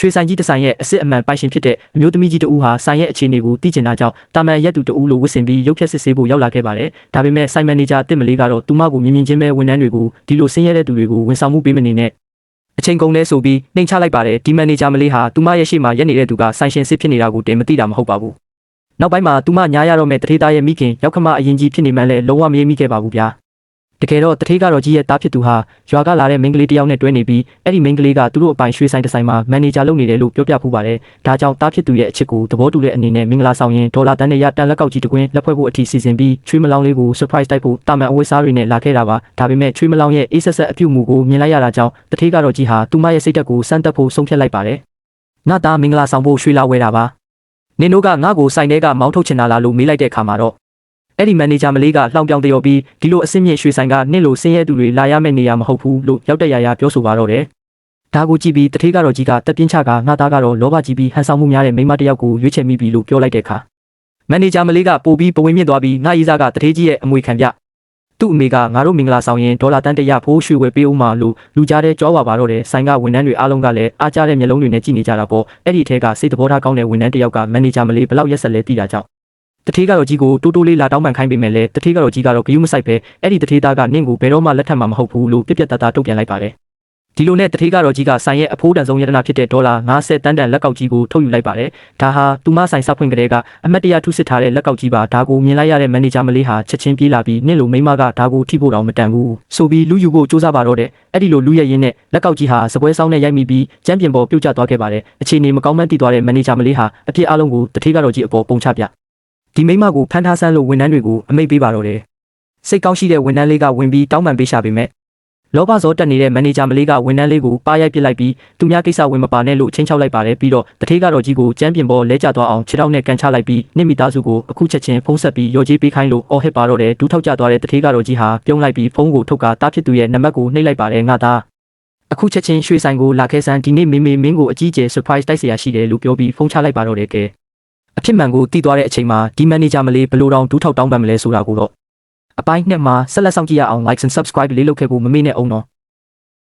ရွှေဆိုင်ကြီးတစ်ဆိုင်ရဲ့အစစ်အမှန်ပိုင်ရှင်ဖြစ်တဲ့အမျိုးသမီးကြီးတဦးဟာဆိုင်ရဲ့အခြေအနေကိုသိကျင်တာကြောင့်တာမန်ရက်သူတဦးလိုဝစ်ဆင်ပြီးရုပ်ဖြတ်စစ်ဆေးဖို့ရောက်လာခဲ့ပါတယ်။ဒါပေမဲ့ဆိုင်မန်နေဂျာတစ်မလေးကတော့သူမကိုမြင်မြင်ချင်းပဲဝန်ထမ်းတွေကိုဒီလိုဆင်းရဲတဲ့သူတွေကိုဝန်ဆောင်မှုပေးမနေနဲ့အချိန်ကုန်လဲဆိုပြီးနှိမ်ချလိုက်ပါတယ်။ဒီမန်နေဂျာမလေးဟာသူမရဲ့ရှေ့မှာရက်နေတဲ့သူကဆိုင်ရှင်စစ်ဖြစ်နေတာကိုတင်မသိတာမဟုတ်ပါဘူး။နောက်ပိုင်းမှာသူမညားရတော့မဲ့တထေးသားရဲ့မိခင်ရောက်ခမအရင်ကြီးဖြစ်နေမှလည်းလုံးဝမရေးမိခဲ့ပါဘူးဗျာ။တကယ်တော့တထေးကတော့ကြီးရဲ့တားဖြစ်သူဟာရွာကလာတဲ့မိန်းကလေးတယောက်နဲ့တွဲနေပြီးအဲ့ဒီမိန်းကလေးကသူတို့အပိုင်ရွှေဆိုင်တစ်ဆိုင်မှာမန်နေဂျာလုပ်နေတယ်လို့ပြောပြဖူးပါတယ်။ဒါကြောင့်တားဖြစ်သူရဲ့အချစ်ကိုသဘောတူတဲ့အနေနဲ့မင်္ဂလာဆောင်ရင်ဒေါ်လာတန်းနဲ့ရတန်လက်ကောက်ကြီးတကွင်းလက်ဖွဲ့ဖို့အထိစီစဉ်ပြီးချွေးမလောင်းလေးကို surprise တိုက်ဖို့တာမန်အဝတ်စားတွေနဲ့လာခဲ့တာပါ။ဒါပေမဲ့ချွေးမလောင်းရဲ့အေးဆက်ဆက်အပြုတ်မှုကိုမြင်လိုက်ရတာကြောင့်တထေးကတော့ကြီးဟာသူမရဲ့စိတ်ဓာတ်ကိုစမ်းသပ်ဖို့ဆုံးဖြတ်လိုက်ပါတယ်။ငါသားမင်္ဂလာဆောင်ဖို့ရွှေလာဝဲတာပါ။နင်တို့ကငါ့ကိုဆိုင်ထဲကမောင်းထုတ်ချင်တာလားလို့မေးလိုက်တဲ့အခါမှာတော့အဲ့ဒီမန်နေဂျာမလေးကလှောင်ပြောင်တရော်ပြီးဒီလိုအစ်စ်မြင့်ရွှေဆိုင်ကနှစ်လိုဆင်းရဲသူတွေလာရမယ့်နေရာမဟုတ်ဘူးလို့ရောက်တဲ့ရာပြောဆိုပါတော့တယ်။ဒါကိုကြည့်ပြီးတထေးကတော့ကြီးကတက်ပြင်းချကငါသားကတော့လောဘကြီးပြီးဟန်ဆောင်မှုများတဲ့မိန်းမတစ်ယောက်ကိုရွေးချယ်မိပြီလို့ပြောလိုက်တဲ့အခါမန်နေဂျာမလေးကပို့ပြီးပဝင်းမြင့်သွားပြီးငါရေးစားကတထေးကြီးရဲ့အမွေခံပြသူ့အမေကငါတို့မင်္ဂလာဆောင်ရင်ဒေါ်လာတန်း100ဖိုးရွှေဝယ်ပေးဦးမှာလို့လူကြားတဲ့ကြောပါပါတော့တယ်။ဆိုင်ကဝန်ထမ်းတွေအားလုံးကလည်းအားကြတဲ့မျက်လုံးတွေနဲ့ကြည့်နေကြတာပေါ့။အဲ့ဒီအထက်ကစိတ်သဘောထားကောင်းတဲ့ဝန်ထမ်းတစ်ယောက်ကမန်နေဂျာမလေးဘလောက်ရက်ဆက်လဲသိတာကြောင့်တထေးကတော့ကြီးကိုတိုးတိုးလေးလာတောင်းပန်ခိုင်းပေးမယ်လေတထေးကတော့ကြီးကတော့ဂယုမဆိုင်ပဲအဲ့ဒီတထေးသားကနင့်ကိုဘယ်တော့မှလက်ထပ်မှာမဟုတ်ဘူးလို့ပြပြတသားတုံ့ပြန်လိုက်ပါတယ်ဒီလိုနဲ့တထေးကတော့ကြီးကဆိုင်ရဲ့အဖိုးတန်ဆုံးရတနာဖြစ်တဲ့ဒေါ်လာ50တန်းတန်လက်ကောက်ကြီးကိုထုတ်ယူလိုက်ပါတယ်ဒါဟာသူမဆိုင်စဖွင့်ကလေးကအမတ်တရထုစစ်ထားတဲ့လက်ကောက်ကြီးပါဒါကိုမြင်လိုက်ရတဲ့မန်နေဂျာမလေးဟာချက်ချင်းပြေးလာပြီးနင့်လိုမိန်းမကဒါကိုထိဖို့တောင်မတန်ဘူးဆိုပြီးလူယူဖို့စူးစမ်းပါတော့တယ်အဲ့ဒီလိုလူရရင်းနဲ့လက်ကောက်ကြီးဟာစပွဲဆောင်နဲ့ရိုက်မိပြီးကျမ်းပြင်ပေါ်ပြုတ်ကျသွားခဲ့ပါတယ်အခြေအနေမကောင်းမှန်းသိသွားတဲ့မန်နေဂျာမလေးဟာအဖြစ်အလုံးကိုတထေးကတော့ကြီးအပေါ်ပုံချပြဒီမိမကိုဖမ်းထားဆန်းလို့ဝန်ထမ်းတွေကိုအမိတ်ပေးပါတော့တယ်စိတ်ကောင်းရှိတဲ့ဝန်ထမ်းလေးကဝင်ပြီးတောင်းပန်ပေးရှာပေမဲ့လောဘဇောတက်နေတဲ့မန်နေဂျာမလေးကဝန်ထမ်းလေးကိုပါရိုက်ပစ်လိုက်ပြီးသူများကိစ္စဝင်မပါနဲ့လို့ချင်းချောက်လိုက်ပါတယ်ပြီးတော့တထေးကတော့ကြီးကိုကျမ်းပြင်ပေါ်လဲကျသွားအောင်ခြေထောက်နဲ့ကန်ချလိုက်ပြီးနှိမိသားစုကိုအခုချက်ချင်းဖုံးဆက်ပြီးရော်ကြီးပေးခိုင်းလို့အော်ဟစ်ပါတော့တယ်ဒူးထောက်ကျသွားတဲ့တထေးကတော့ကြီးဟာပြုံးလိုက်ပြီးဖုံးကိုထုတ်ကာတားဖြစ်သူရဲ့နံပါတ်ကိုနှိပ်လိုက်ပါတယ်ငါသားအခုချက်ချင်းရွှေဆိုင်ကိုလာခဲစမ်းဒီနေ့မေမေမင်းကိုအကြီးကျယ် surprise တိုက်เสียရရှိတယ်လို့ပြောပြီးဖုံးချလိုက်ပါတော့တယ်ကဲအဖြစ်မှန်ကိုတည်သွားတဲ့အချိန်မှာဒီမန်နေဂျာမလေးဘလို့တောင်ဒူးထောက်တောင်းပန်မလဲဆိုတာကိုတော့အပိုင်းနှစ်မှာဆက်လက်ဆောင်ကြည့်ရအောင် like and subscribe လေးလုပ်ခဲ့ဖို့မမေ့နဲ့အောင်တော့